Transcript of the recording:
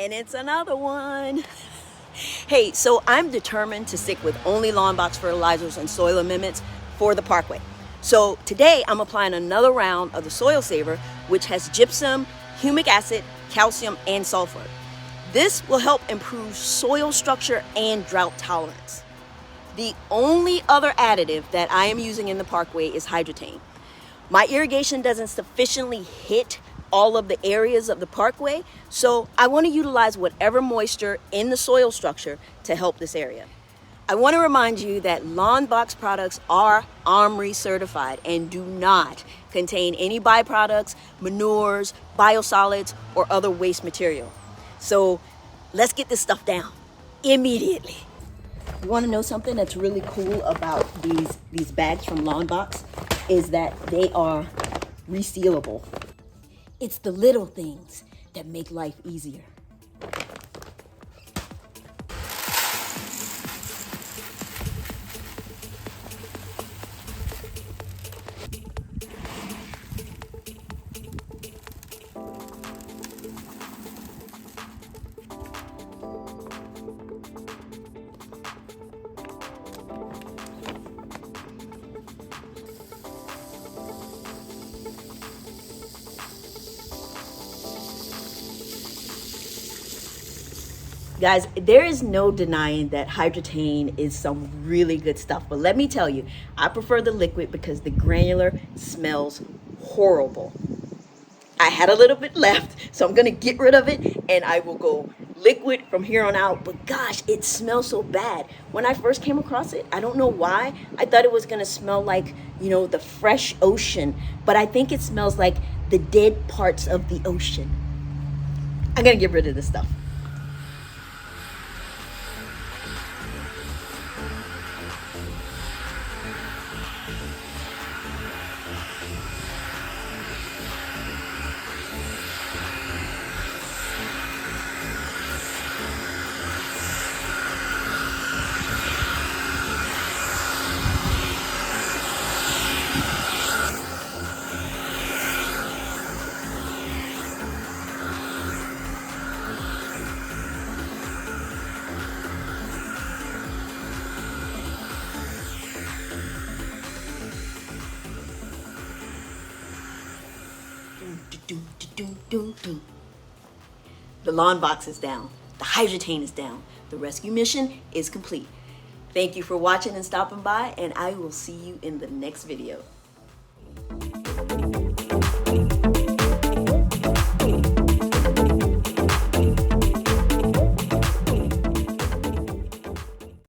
And it's another one. Hey, so I'm determined to stick with only lawn box fertilizers and soil amendments for the parkway. So today I'm applying another round of the Soil Saver, which has gypsum, humic acid, calcium, and sulfur. This will help improve soil structure and drought tolerance. The only other additive that I am using in the parkway is hydrotain. My irrigation doesn't sufficiently hit all of the areas of the parkway, so I want to utilize whatever moisture in the soil structure to help this area. I want to remind you that lawn box products are OMRI certified and do not contain any byproducts, manures, biosolids, or other waste material. So let's get this stuff down immediately. You want to know something that's really cool about these bags from Lawn Box is that they are resealable. It's the little things that make life easier. Guys, there is no denying that hydrotain is some really good stuff. But let me tell you, I prefer the liquid because the granular smells horrible. I had a little bit left, so I'm going to get rid of it and I will go liquid from here on out. But gosh, it smells so bad. When I first came across it, I don't know why. I thought it was going to smell like, you know, the fresh ocean. But I think it smells like the dead parts of the ocean. I'm going to get rid of this stuff. The lawn box is down. The hydrotain is down. The rescue mission is complete. Thank you for watching and stopping by, and I will see you in the next video.